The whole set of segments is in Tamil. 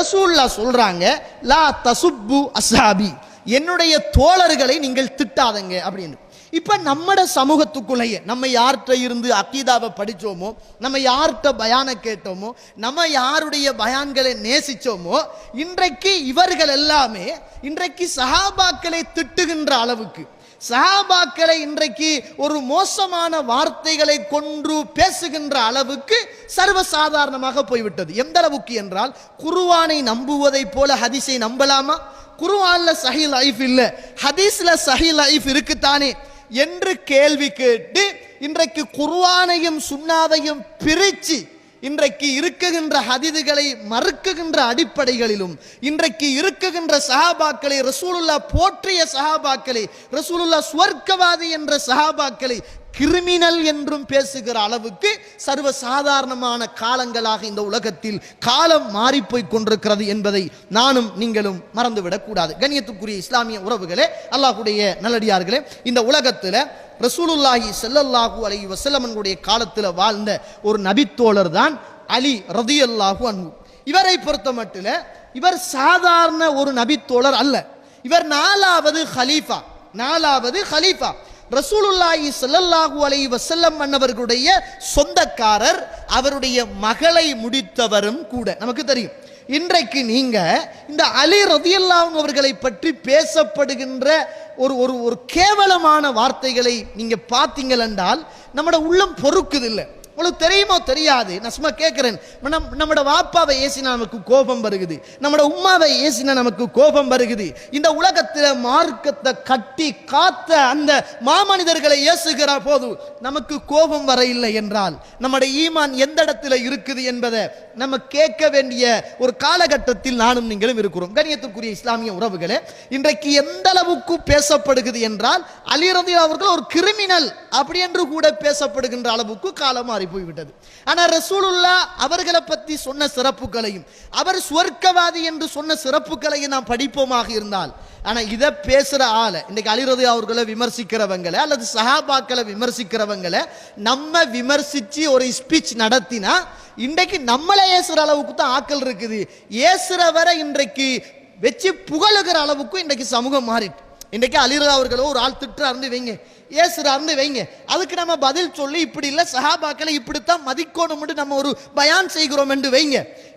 ரசூலுல்லாஹ் சொல்றாங்க, லா தசுப்பு அஸ்ஹாபி, என்னுடைய தோழர்களை நீங்கள் திட்டாதங்க அப்படின்னு. இப்ப நம்மட சமூகத்துக்குள்ளேயே நம்ம யார்கிட்ட இருந்து அக்கீதாவை படிச்சோமோ, நம்ம யார்கிட்ட பயான கேட்டோமோ, நம்ம யாருடைய பயான்களை நேசிச்சோமோ, இன்றைக்கு இவர்கள் எல்லாமே இன்றைக்கு சஹாபாக்களை திட்டுகின்ற அளவுக்கு, சஹாபாக்களை இன்றைக்கு ஒரு மோசமான வார்த்தைகளை கொண்டு பேசுகின்ற அளவுக்கு சர்வசாதாரணமாக போய்விட்டது. எந்த அளவுக்கு என்றால், குர்ஆனை நம்புவதை போல ஹதீஸை நம்பலாமா? குர்ஆன்ல சஹீஹ் லைஃப் இல்ல, ஹதீஸ்ல சஹீஹ் லைஃப் இருக்குத்தானே என்று கேள்வி கேட்டு இன்றைக்கு குர்ஆனையும் சுன்னாவையும் பிரிச்சு இன்றைக்கு இருக்குகின்ற ஹதீதுகளை மறுக்குகின்ற அடிப்படைகளிலும், இன்றைக்கு இருக்குகின்ற சஹாபாக்களை, ரசூலுல்லாஹ் போற்றிய சஹாபாக்களை, ரசூலுல்லாஹ் சுவர்க்கவாதி என்ற சஹாபாக்களை கிரிமினல் என்றும் பேசுகிற அளவுக்கு சர்வசாதாரணமான காலங்களாக இந்த உலகத்தில் காலம் மாறிப்போய் கொண்டிருக்கிறது என்பதை நானும் நீங்களும் மறந்துவிடக் கூடாது. கண்ணியத்துக்குரிய இஸ்லாமிய உறவுகளே, அல்லாஹ்வுடைய நல்லடியார்களே, இந்த உலகத்தில் ரசூலுல்லாஹி ஸல்லல்லாஹு அலைஹி வஸல்லமுடைய காலத்தில் வாழ்ந்த ஒரு நபித்தோழர் தான் அலி ரலியல்லாஹு அன்ஹு. இவரை பொறுத்த மட்டில் இவர் சாதாரண ஒரு நபித்தோழர் அல்ல, இவர் நாலாவது ஹலீஃபா. ரசூலுல்லாஹி ஸல்லல்லாஹு அலைஹி வஸல்லம் அன்னவர்களுடைய சொந்தக்காரர், அவருடைய மகளை முடித்தவரும் கூட. நமக்கு தெரியும், இன்றைக்கு நீங்க இந்த அலி ரலியல்லாஹு அவர்களை பற்றி பேசப்படுகின்ற ஒரு கேவலமான வார்த்தைகளை நீங்க பார்த்தீங்கள் என்றால் நம்மட உள்ளம் பொறுக்குது இல்லை. உங்களுக்கு தெரியுமோ தெரியாது, நான் சும்மா கேட்கிறேன். நம்மட வாப்பாவை ஏசினா நமக்கு கோபம் வருகுது, நம்மட உம்மாவை ஏசினா நமக்கு கோபம் வருகுது. இந்த உலகத்தில் மார்க்கத்தை கட்டி காத்த அந்த மாமனிதர்களை ஏசுகிற போது நமக்கு கோபம் வர இல்லை என்றால் நம்முடைய ஈமான் எந்த இடத்துல இருக்குது என்பதை நம்ம கேட்க வேண்டிய ஒரு காலகட்டத்தில் நானும் நீங்களும் இருக்கிறோம். கண்ணியத்துக்குரிய இஸ்லாமிய உறவுகளே, இன்றைக்கு எந்த அளவுக்கு பேசப்படுகிறது என்றால், அலி ரலியல்லாஹு அவர்கள் ஒரு கிரிமினல் அப்படி என்று கூட பேசப்படுகின்ற அளவுக்கு காலம் மாறி போய்விட்டது. ஆனால் ரசூலுல்லாஹ் அவர்களை பற்றி சொன்ன சிறப்புகளையும், அவர் சுவர்க்கவாதி என்று சொன்ன சிறப்புகளையும் நாம் படிப்போமாக இருந்தால், ஆனா இதை பேசுற ஆளை, இன்னைக்கு அலி ரலியல்லாஹு அவர்களை விமர்சிக்கிறவங்களை அல்லது சஹாபாக்களை விமர்சிக்கிறவங்களை நம்ம விமர்சிச்சு ஒரு ஸ்பீச் நடத்தினா இன்றைக்கு நம்மளை ஏசுற அளவுக்கு தான் ஆக்கள் இருக்குது. ஏசுறவரை இன்றைக்கு வச்சு புகழுகிற அளவுக்கு இன்றைக்கு சமூகம் மாறிட்டு. இன்றைக்கு அலி ரலியல்லாஹு அவர்களோ ஒரு ஆள் திட்டுறாருன்னு வைங்க, ஏசுறாருன்னு வைங்க, அதுக்கு நம்ம பதில் சொல்லி இப்படி இல்லை சஹாபாக்களை இப்படித்தான் மதிக்கணும் நம்ம ஒரு பயான் செய்கிறோம் என்று வைங்க.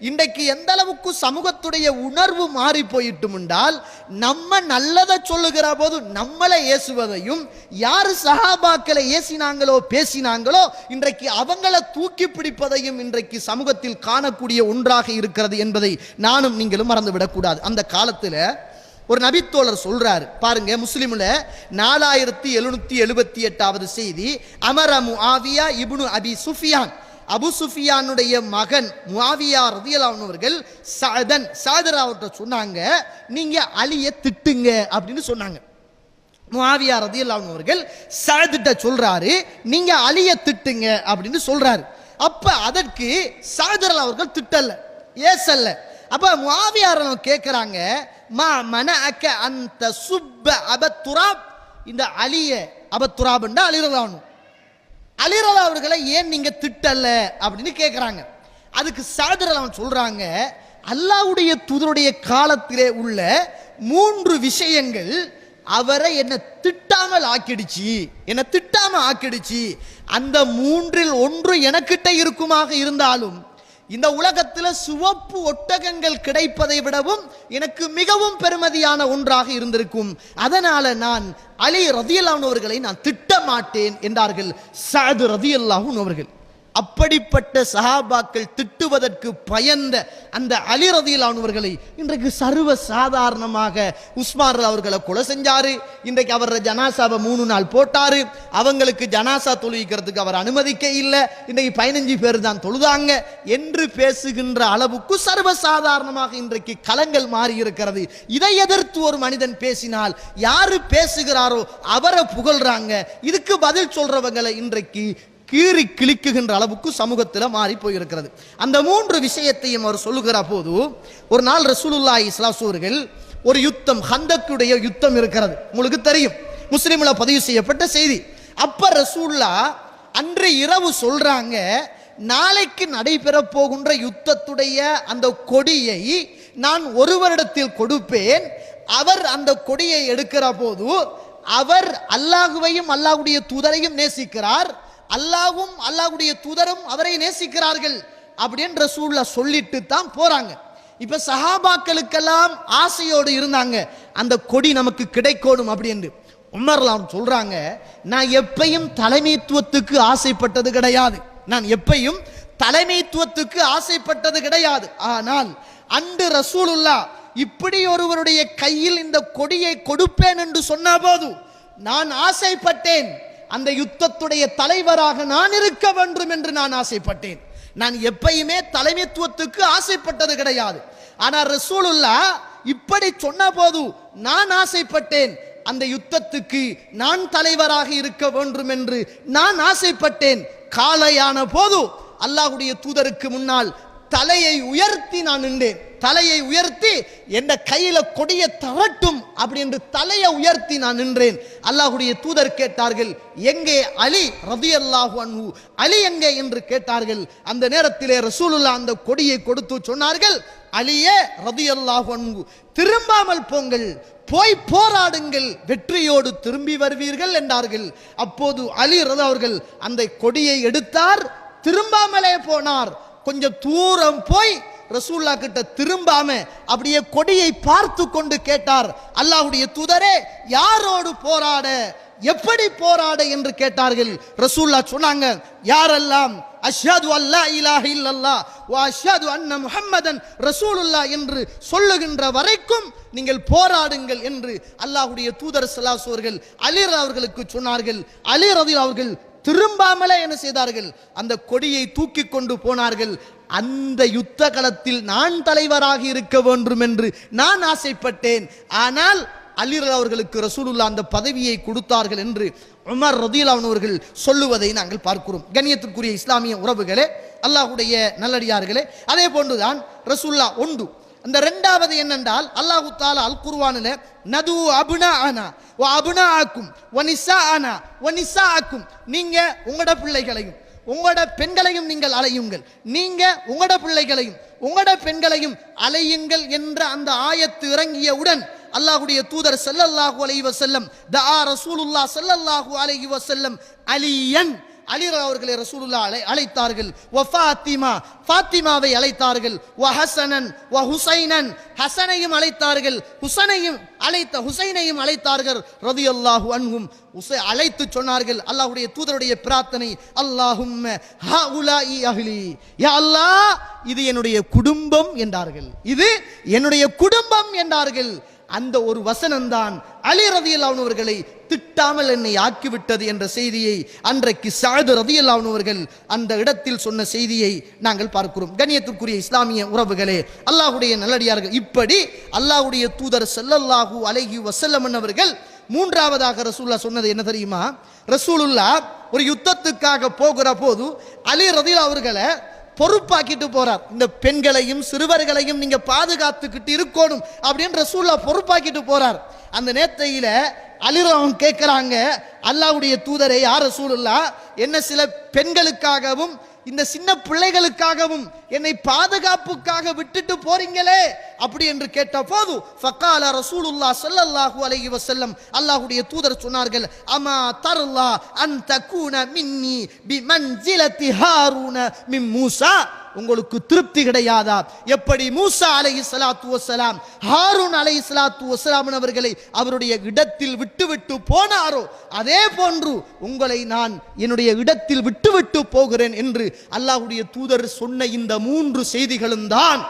இன்றைக்கு எந்த அளவுக்கு சமூகத்துடைய உணர்வு மாறி போயிட்டும் என்றால், நம்ம நல்லதை சொல்லுகிற போது நம்மளை ஏசுவதையும், யாரு சஹாபாக்களை ஏசினாங்களோ பேசினாங்களோ இன்றைக்கு அவங்கள தூக்கி பிடிப்பதையும் இன்றைக்கு சமூகத்தில் காணக்கூடிய ஒன்றாக இருக்கிறது என்பதை நானும் நீங்களும் மறந்துவிடக்கூடாது. அந்த காலத்தில் ஒரு நபித்தோழர் சொல்றாரு பாருங்க, முஸ்லிம்ல 4778வது செய்தி. அமர முஆவியா இப்னு அபி சுஃபியான், அபு சுஃபியானுடைய மகன் முஆவியா ரலியல்லாஹு அன்ஹு அவர்கள் சாதர் அவர்கிட்ட சொன்னாங்க, நீங்க அலியை திட்டுங்க அப்படின்னு சொன்னாங்க. முஆவியா ரலியல்லாஹு அன்ஹு அவர்கள் சாதிட்ட சொல்றாரு, நீங்க அலியை திட்டுங்க அப்படின்னு சொல்றாரு. அப்ப அதற்கு சாதர் அவர்கள் திட்டல்ல, ஏசல்ல. அப்ப முஆவியா கேட்கிறாங்க, மா மனஅக அந்த சுப்ப அபத்துராப், இந்த அலிய அபத்துராப் என்ற அலி ரலியல்லாஹு அவர்களை ஏன் நீங்க திட்டல அப்படின்னு கேட்கிறாங்க. அதுக்கு சாதர் அவன் சொல்றாங்க, அல்லாஹ்வுடைய தூதருடைய காலத்திலே உள்ள 3 விஷயங்கள் அவரை என்ன திட்டாமல் ஆக்கிடுச்சு. அந்த 3ல் ஒன்று எனக்கிட்ட இருக்குமாக இருந்தாலும் இந்த உலகத்தில் சிவப்பு ஒட்டகங்கள் கிடைப்பதை விடவும் எனக்கு மிகவும் பெருமதியான ஒன்றாக இருந்திருக்கும். அதனால நான் அலி ரலியல்லாஹு அன்ஹு அவர்களை நான் திட்ட மாட்டேன் என்றார்கள் சஅத் ரலியல்லாஹு அன்ஹு அவர்கள். அப்படிப்பட்ட சஹாபாக்கள் திட்டுவதற்கு பயந்த அந்த அலி ரலியல்லாஹு அன்ஹு அவர்களை இன்றைக்கு சர்வ சாதாரணமாக உஸ்மான் அவர்களை கொலை செஞ்சாரு. இன்றைக்கு அவர் ஜனாசாவை 3 நாள் போட்டாரு. அவங்களுக்கு ஜனாசா தொழுவிக்கிறதுக்கு அவர் அனுமதிக்க இல்லை. இன்றைக்கு 15 பேர் தான் தொழுதாங்க என்று பேசுகின்ற அளவுக்கு சர்வ சாதாரணமாக இன்றைக்கு களங்கள் மாறி இருக்கிறது. இதை எதிர்த்து ஒரு மனிதன் பேசினால் யாரு பேசுகிறாரோ அவரை புகழ்றாங்க. இதுக்கு பதில் சொல்றவங்களை இன்றைக்கு கீறி கிழிக்குகின்ற அளவுக்கு சமூகத்தில் மாறி போயிருக்கிறது. அந்த 3 விஷயத்தையும் அவர் சொல்லுகிற போது, ஒரு நாள் ரசூலுல்லாஹி ஸல்லல்லாஹு அலைஹி அவர்கள் ஒரு யுத்தம், ஹந்தக்குடைய யுத்தம் இருக்கிறது, உங்களுக்கு தெரியும், முஸ்லிம்ல பதிவு செய்யப்பட்ட செய்தி. அப்ப ரசூலுல்லாஹ் அன்று இரவு சொல்றாங்க, நாளைக்கு நடைபெற போகின்ற யுத்தத்துடைய அந்த கொடியை நான் ஒருவரிடத்தில் கொடுப்பேன், அவர் அந்த கொடியை எடுக்கிற போது அவர் அல்லாஹுவையும் அல்லாஹ்வுடைய தூதரையும் நேசிக்கிறார், அல்லாஹ்வும் அல்லாஹ்வுடைய தூதரும் அவரை நேசிக்கிறார்கள் அப்படின்னு ரசூலுல்லாஹ் சொல்லிட்டு தான் போறாங்க. இப்ப சஹாபாக்களுக்கெல்லாம் ஆசையோடு இருந்தாங்க, அந்த கொடி நமக்கு கிடைக்கணும் அப்படின்னு. உமர்லாம் சொல்றாங்க, நான் எப்பையும் தலைமைத்துவத்துக்கு ஆசைப்பட்டது கிடையாது, நான் எப்பையும் தலைமைத்துவத்துக்கு ஆசைப்பட்டது கிடையாது. ஆனால் அன்று ரசூலுல்லாஹ் இப்படி ஒருவருடைய கையில் இந்த கொடியை கொடுப்பேன் என்று சொன்ன போது நான் ஆசைப்பட்டேன், அந்த யுத்தத்துடைய தலைவராக நான் இருக்க வேண்டும் என்று நான் ஆசைப்பட்டேன். நான் எப்பயுமே தலைமைத்துவத்துக்கு ஆசைப்பட்டது கிடையாது. ஆனால் ரசூலுல்லாஹ் இப்படி சொன்ன போது நான் ஆசைப்பட்டேன், அந்த யுத்தத்துக்கு நான் தலைவராக இருக்க வேண்டும் என்று நான் ஆசைப்பட்டேன். காலையான போது அல்லாஹ்வுடைய தூதருக்கு முன்னால் தலையை உயர்த்தி நான் நின்றேன். தலையை உயர்த்தி என்ற கையில கொடியை தரட்டும் அப்படி என்று தலையை உயர்த்தி நான் நின்றேன். அல்லாஹ்வுடைய தூதர் கேட்டார்கள், எங்கே அலி ரலியல்லாஹு அன்ஹு, அலி எங்கே என்று கேட்டார்கள். அந்த நேரத்திலே ரசூலுல்லாஹ் அந்த கொடியை கொடுத்து சொன்னார்கள், அலியே ரலியல்லாஹு அன்ஹு, திரும்பாமல் போங்கள், போய் போராடுங்கள், வெற்றியோடு திரும்பி வருவீர்கள் என்றார்கள். அப்போது அலி ரலியல்லாஹு அவர்கள் அந்த கொடியை எடுத்தார், திரும்பாமலே போனார். கொஞ்சம் தூரம் போய் ரசூலுல்லாஹ் கிட்ட திரும்பாம அப்படியே கொடியை பார்த்து கொண்டு கேட்டார், அல்லாஹ்வுடைய தூதரே யாரோடு போராட, எப்படி போராட என்று கேட்டார்கள். ரசூலுல்லாஹ் சொன்னாங்க, யாரெல்லாம் அஷ்ஹது அல்லா இலாஹ இல்லல்லாஹ் வ அஷ்ஹது அன்ன முஹம்மதன் ரசூலுல்லாஹ் என்று சொல்லுகின்ற வரைக்கும் நீங்கள் போராடுங்கள் என்று அல்லாஹ்வுடைய தூதர் ஸல்லல்லாஹு அலைஹி அவர்கள் அலி அவர்களுக்கு சொன்னார்கள். அலி ரலியல்லாஹு அவர்கள் திரும்பாமலே என்ன செய்தார்கள், அந்த கொடியை தூக்கி கொண்டு போனார்கள். அந்த யுத்த களத்தில் நான் தலைவராக இருக்க வேண்டும் என்று நான் ஆசைப்பட்டேன், ஆனால் அலி அவர்களுக்கு ரசூலுல்லாஹ் அந்த பதவியை கொடுத்தார்கள் என்று உமர் ரலியல்லாஹு அவர்கள் சொல்லுவதை நாங்கள் பார்க்கிறோம். கண்ணியத்திற்குரிய இஸ்லாமிய உறவுகளே, அல்லாஹ்வுடைய நல்லடியார்களே, அதே போன்றுதான் ரசூலுல்லாஹ் ஒன்று. அந்த இரண்டாவது என்னென்றால் அல்லாஹ் தஆலா அல் குர்ஆனில் நது அப்னாஅனா வ அப்னாஅக்கும் வ நிசாஅனா வ நிசாஅக்கும், நீங்க உங்களோட பிள்ளைகளையும் உங்களோட பெண்களையும் நீங்கள் அலையுங்கள், நீங்க உங்களோட பிள்ளைகளையும் உங்களோட பெண்களையும் அலையுங்கள் என்ற அந்த ஆயத்து இறங்கியவுடன் அல்லாஹ்வுடைய தூதர் ஸல்லல்லாஹு அலைஹி வஸல்லம் தஆ ரசூலுல்லாஹ் ஸல்லல்லாஹு அலைஹி வஸல்லம் அலியன், அலி அவர்களை ரசூலுல்லாஹ் அழைத்தார்கள். வ ஃபாத்திமா, ஃபாத்திமாவை அழைத்தார்கள். வ ஹஸனன் வ ஹுசைனன், ஹஸனையும் அழைத்தார்கள், ஹுசைனையும் அழைத்தார்கள் ரலியல்லாஹு அன்ஹும். அழைத்து சொன்னார்கள், அல்லாஹ்வுடைய தூதருடைய பிரார்த்தனை, அல்லாஹும்ம ஹாஉலாஇ அஹ்லி, யா அல்லாஹ் இது என்னுடைய குடும்பம் என்றார்கள், இது என்னுடைய குடும்பம் என்றார்கள். அந்த ஒரு வசனம்தான் அலி ரலியல்லாஹு அவர்களை திட்டாமல் என்னை ஆக்கிவிட்டது என்ற செய்தியை அன்றைக்கு சஅத் ரலியல்லாஹு அவர்கள் அந்த இடத்தில் சொன்ன செய்தியை நாங்கள் பார்க்கிறோம். கண்ணியத்திற்குரிய இஸ்லாமிய உறவுகளே, அல்லாஹ்வுடைய நல்லடியார்கள், இப்படி அல்லாஹ்வுடைய தூதர் ஸல்லல்லாஹு அலைஹி வஸல்லம் அவர்கள் மூன்றாவதாக ரசூலுல்லாஹ் சொன்னது என்ன தெரியுமா? ரசூலுல்லாஹ் ஒரு யுத்தத்துக்காக போகிற போது அலி ரலியல்லாஹு அவர்களை பொறுப்பாக்கிட்டு போறார். இந்த பெண்களையும் சிறுவர்களையும் நீங்க பாதுகாத்துக்கிட்டு இருக்கணும் அப்படின்னு ரசூலுல்லாஹ் பொறுப்பாக்கிட்டு போறார். அந்த நேரத்தையில அலிரவன் கேட்கிறாங்க, அல்லாஹ்வுடைய தூதரை யார் ரசூலுல்லாஹ், என்ன சில பெண்களுக்காகவும் இந்த சின்ன பிள்ளைகளுக்காகவும் என்னை பாதுகாப்புக்காக விட்டுட்டு போறீங்களே அப்படி என்று கேட்ட போது ஃபகால ரசூலுல்லாஹ் ஸல்லல்லாஹு அலைஹி வஸல்லம், அல்லாஹ்வுடைய தூதர் சொன்னார்கள், அமா தர்லா அன் தகூன மின்னி பிமன்சிலதி ஹாரூன மின் மூசா, உங்களுக்கு திருப்தி கிடையாதா? எப்படி மூசா அலைஹிஸ்ஸலாத்து வஸ்ஸலாம் ஹாரூன் அலைஹிஸ்ஸலாத்து வஸ்ஸலாம் அவர்களை அவருடைய இடத்தில் விட்டுவிட்டு போனாரோ அதே போன்று உங்களை நான் என்னுடைய இடத்தில் விட்டுவிட்டு போகிறேன் என்று அல்லாஹ்வுடைய தூதர் சொன்ன இந்த மூன்று செய்திகளும் தான்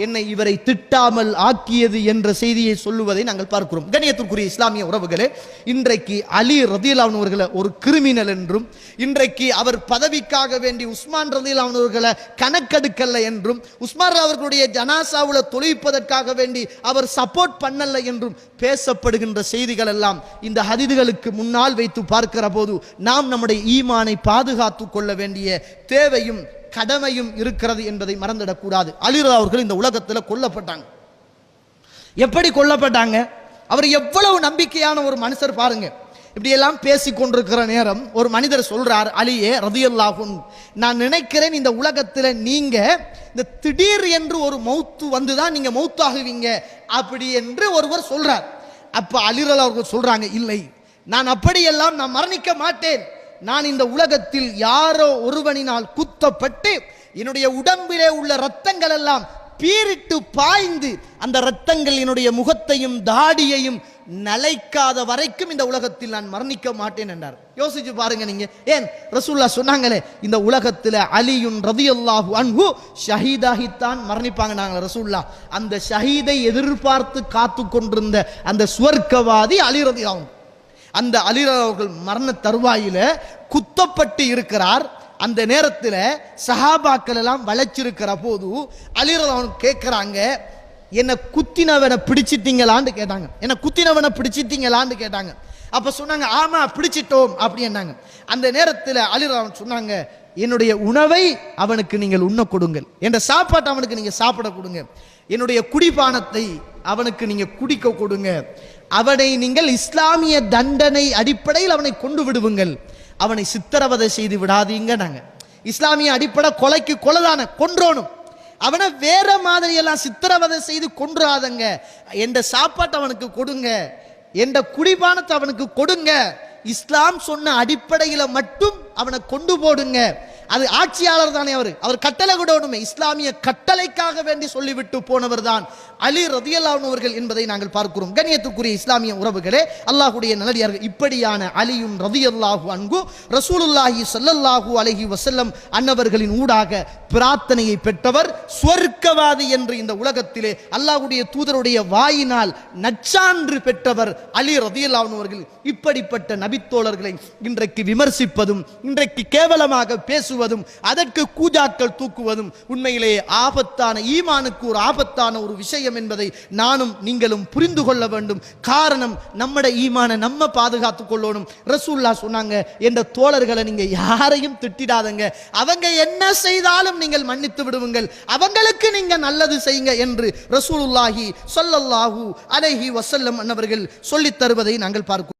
என்னை இவரை திட்டாமல் ஆக்கியது என்ற செய்தியை சொல்லுவதை நாங்கள் பார்க்கிறோம். கண்ணியத்திற்குரிய இஸ்லாமிய உறவுகளே, இன்றைக்கு அலி ரலியல்லாஹு அவர்களை ஒரு கிரிமினல் என்றும், இன்றைக்கு அவர் பதவிக்காக வேண்டி உஸ்மான் ரலியல்லாஹு அவர்களை கணக்கெடுக்கல என்றும், உஸ்மான் அவர்களுடைய ஜனாசாவுல தொழுவிப்பதற்காக வேண்டி அவர் சப்போர்ட் பண்ணல என்றும் பேசப்படுகின்ற செய்திகள் எல்லாம் இந்த ஹதீதுகளுக்கு முன்னால் வைத்து பார்க்கிற போது நாம் நம்முடைய ஈமானை பாதுகாத்து கொள்ள வேண்டிய தேவையும் கடமையும் இருக்கிறது என்பதை மறந்துடக்கூடாது. அலி அவர்கள் இந்த உலகத்தில் கொல்லப்பட்டாங்க. எப்படி கொல்லப்பட்டாங்க? அவர் எவ்வளவு நம்பிக்கையான ஒரு மனுஷர் பாருங்க. இப்படியெல்லாம் பேசி கொண்டிருக்கிற நேரம் ஒரு மனிதர் சொல்றார், அலியே ரதியல்லாஹு அன்ஹு, நான் நினைக்கிறேன் இந்த உலகத்தில் நீங்க இந்த திடீர் என்று ஒரு மௌத்து வந்துதான் நீங்க மௌத்தாகுவீங்க அப்படி என்று ஒருவர் சொல்றார். அப்ப அலி ரலியல்லாஹு அவர்கள் சொல்றாங்க, இல்லை, நான் அப்படியெல்லாம் நான் மரணிக்க மாட்டேன். நான் இந்த உலகத்தில் யாரோ ஒருவனினால் குத்தப்பட்டு என்னுடைய உடம்பிலே உள்ள ரத்தங்கள் எல்லாம் பீரிட்டு பாய்ந்து அந்த ரத்தங்கள் என்னுடைய முகத்தையும் தாடியையும் நலைக்காத வரைக்கும் இந்த உலகத்தில் நான் மரணிக்க மாட்டேன் என்றார். யோசிச்சு பாருங்க நீங்க. ஏன் ரசூலுல்லாஹ் சொன்னாங்களே, இந்த உலகத்தில் அலியுன் ரலியல்லாஹு அன்ஹு ஷஹீதாகித்தான் மரணிப்பாங்க நாங்க ரசூலுல்லாஹ். அந்த ஷஹீதை எதிர்பார்த்து காத்து கொண்டிருந்த அந்த சுவர்க்கவாதி அலி ரலியல்லாஹு அன்ஹு. அந்த அலி அவர்கள் மரண தருவாயில குத்தப்பட்டு இருக்கிறார். அந்த நேரத்தில் சஹாபாக்கள் எல்லாம் வளைச்சிருக்கிற போது அலி ரலியல்லாஹு கேட்கிறாங்க, என்ன குத்தினவனை பிடிச்சிட்டீங்களான்னு கேட்டாங்க. என்ன குத்தினவனை பிடிச்சிட்டீங்களான்னு கேட்டாங்க. அப்ப சொன்னாங்க, ஆமா பிடிச்சிட்டோம் அப்படின்னாங்க. அந்த நேரத்தில் அலி ரலியல்லாஹு சொன்னாங்க, என்னுடைய உணவை அவனுக்கு நீங்கள் உண்ண கொடுங்கள், என்ற சாப்பாட்டை அவனுக்கு நீங்க சாப்பிட கொடுங்க, என்னுடைய குடிபானத்தை அவனுக்கு நீங்க குடிக்க கொடுங்க, அவனை நீங்கள் இஸ்லாமிய தண்டனை அடிப்படையில் அவனை கொண்டு விடுவுங்கள், அவனை சித்திரவதை செய்து விடாதீங்க. நாங்க இஸ்லாமிய அடிப்படை கொலைக்கு கொலைதான கொன்றோனும், அவனை வேற மாதிரி எல்லாம் சித்திரவதை செய்து கொன்றாதங்க, என்ற சாப்பாட்டை அவனுக்கு கொடுங்க, என்ற குடிபானத்தை அவனுக்கு கொடுங்க, இஸ்லாம் சொன்ன அடிப்படையில மட்டும் அவனை கொண்டு போடுங்க. அது ஆட்சியாளர் தானே, அவர் கட்டளை கொடுமே, இஸ்லாமிய கட்டளைக்காக வேண்டி சொல்லிவிட்டு போனவர் தான் அலி ரலியல்லாஹு அன்ஹு அவர்கள் என்பதை நாங்கள் பார்க்கிறோம். கண்ணியத்துக்குரிய இஸ்லாமிய உறவுகளே, அல்லாஹ்வுடைய நல்லடியார்கள், இப்படியான அலியும் ரலியல்லாஹு அன்ஹு ரசூலுல்லாஹி ஸல்லல்லாஹு அலைஹி வஸல்லம் அன்னவர்களின் ஊடாக பிரார்த்தனையை பெற்றவர், சுவர்க்கவாதி என்று இந்த உலகத்திலே அல்லாஹ்வுடைய தூதருடைய வாயினால் நற்சான்று பெற்றவர் அலி ரலியல்லாஹு அன்ஹு அவர்கள். இப்படிப்பட்ட நபித்தோழர்களை இன்றைக்கு விமர்சிப்பதும், இன்றைக்கு கேவலமாக பேசுவதும், அதற்கு கூஜாக்கள் தூக்குவதும் உண்மையிலே ஆபத்தான, ஈமானுக்கு ஒரு ஆபத்தான ஒரு விஷயம் என்பதை நானும் நீங்களும் புரிந்து கொள்ள வேண்டும். காரணம், நம்முடைய ஈமானை நம்ம பாதுகாத்துக் கொள்ளணும். ரசூலுல்லாஹ் சொன்னாங்க, என்ற தோழர்களை நீங்க யாரையும் திட்டிடாதங்க, அவங்க என்ன செய்தாலும் நீங்கள் மன்னித்து விடுவீங்கள், அவங்களுக்கு நீங்க நல்லது செய்யுங்க என்று ரசூலுல்லாஹி ஸல்லல்லாஹு அலைஹி வஸல்லம் அவர்கள் சொல்லித் தருவதை நாங்கள் பார்க்கிறோம்.